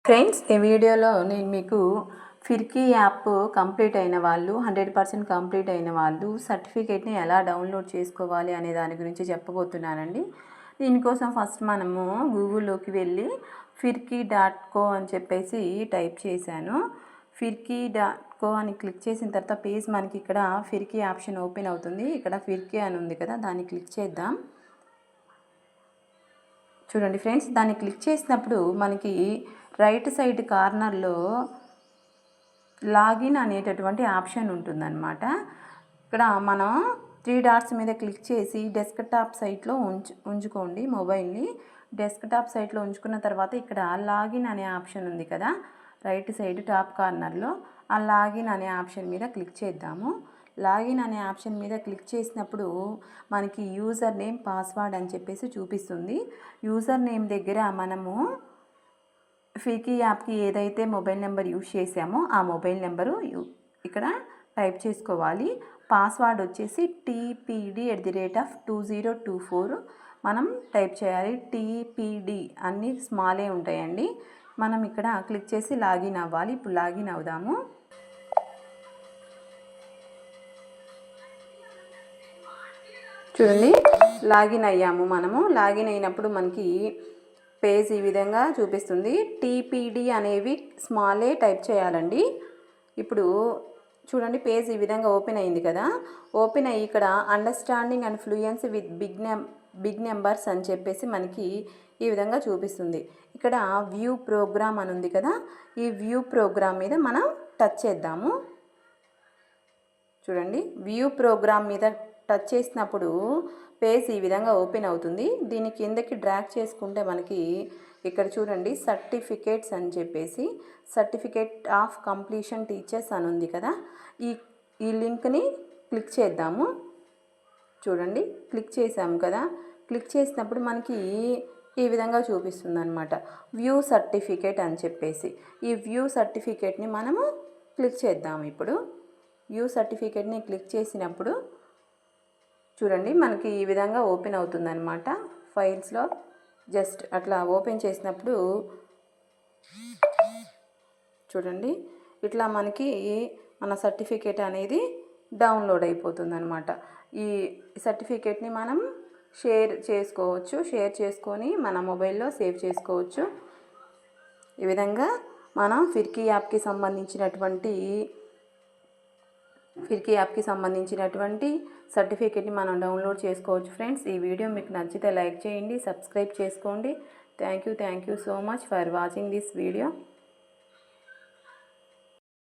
Friends, ఈ వీడియోలో నేను మీకు ఫిర్కీ యాప్ కంప్లీట్ అయిన వాళ్ళు 100% కంప్లీట్ అయిన వాళ్ళు సర్టిఫికేట్ని ఎలా డౌన్లోడ్ చేసుకోవాలి అనే దాని గురించి చెప్పబోతున్నానండి. దీనికోసం ఫస్ట్ మనము గూగుల్లోకి వెళ్ళి firki.co అని చెప్పేసి టైప్ చేశాను. firki.co అని క్లిక్ చేసిన తర్వాత పేజ్ మనకి ఇక్కడ ఫిర్కీ ఆప్షన్ ఓపెన్ అవుతుంది. ఇక్కడ ఫిర్కీ అని ఉంది కదా, దాన్ని క్లిక్ చేద్దాం. చూడండి ఫ్రెండ్స్, దాన్ని క్లిక్ చేసినప్పుడు మనకి రైట్ సైడ్ కార్నర్లో లాగిన్ అనేటటువంటి ఆప్షన్ ఉంటుందన్నమాట. ఇక్కడ మనం 3 డాట్స్ మీద క్లిక్ చేసి డెస్క్టాప్ సైట్లో ఉంచుకోండి. మొబైల్ని డెస్క్టాప్ సైట్లో ఉంచుకున్న తర్వాత ఇక్కడ లాగిన్ అనే ఆప్షన్ ఉంది కదా, రైట్ సైడ్ టాప్ కార్నర్లో ఆ లాగిన్ అనే ఆప్షన్ మీద క్లిక్ చేద్దాము. లాగిన్ అనే ఆప్షన్ మీద క్లిక్ చేసినప్పుడు మనకి యూజర్ నేమ్, పాస్వర్డ్ అని చెప్పేసి చూపిస్తుంది. యూజర్ నేమ్ దగ్గర మనము ఫిర్కీ యాప్కి ఏదైతే మొబైల్ నెంబర్ యూజ్ చేసామో ఆ మొబైల్ నెంబరు ఇక్కడ టైప్ చేసుకోవాలి. పాస్వర్డ్ వచ్చేసి TPD@2024 మనం టైప్ చేయాలి. TPD అన్నీ స్మాలే ఉంటాయండి. మనం ఇక్కడ క్లిక్ చేసి లాగిన్ అవ్వాలి. ఇప్పుడు లాగిన్ అవుదాము. చూడండి, లాగిన్ అయ్యాము. మనము లాగిన్ అయినప్పుడు మనకి పేజ్ ఈ విధంగా చూపిస్తుంది. TPD అనేవి స్మాలే టైప్ చేయాలండి. ఇప్పుడు చూడండి, పేజ్ ఈ విధంగా ఓపెన్ అయింది కదా. ఓపెన్ అయ్యి ఇక్కడ understanding and fluency with big numbers అని చెప్పేసి మనకి ఈ విధంగా చూపిస్తుంది. ఇక్కడ వ్యూ ప్రోగ్రామ్ అని ఉంది కదా, ఈ వ్యూ ప్రోగ్రామ్ మీద మనం టచ్ చేద్దాము. చూడండి, వ్యూ ప్రోగ్రామ్ మీద టచ్ చేసినప్పుడు పేజ్ ఈ విధంగా ఓపెన్ అవుతుంది. దీని కిందకి డ్రాగ్ చేసుకుంటే మనకి ఇక్కడ చూడండి సర్టిఫికేట్స్ అని చెప్పేసి సర్టిఫికేట్ ఆఫ్ కంప్లీషన్ టీచర్స్ అని ఉంది కదా, ఈ లింక్ని క్లిక్ చేద్దాము. చూడండి, క్లిక్ చేసాము కదా. క్లిక్ చేసినప్పుడు మనకి ఈ విధంగా చూపిస్తుంది అనమాట, వ్యూ సర్టిఫికేట్ అని చెప్పేసి. ఈ వ్యూ సర్టిఫికేట్ని మనము క్లిక్ చేద్దాము. ఇప్పుడు వ్యూ సర్టిఫికేట్ని క్లిక్ చేసినప్పుడు చూడండి మనకి ఈ విధంగా ఓపెన్ అవుతుందన్నమాట. ఫైల్స్లో జస్ట్ అట్లా ఓపెన్ చేసినప్పుడు చూడండి ఇట్లా మనకి మన సర్టిఫికేట్ అనేది డౌన్లోడ్ అయిపోతుందన్నమాట. ఈ సర్టిఫికేట్ని మనం షేర్ చేసుకోవచ్చు. షేర్ చేసుకొని మన మొబైల్లో సేవ్ చేసుకోవచ్చు. ఈ విధంగా మనం ఫిర్కీ యాప్కి సంబంధించినటువంటి సర్టిఫికేట్ని మనం డౌన్లోడ్ చేసుకోవచ్చు. ఫ్రెండ్స్, ఈ వీడియో మీకు నచ్చితే లైక్ చేయండి, సబ్స్క్రైబ్ చేసుకోండి. Thank you so much for watching this video.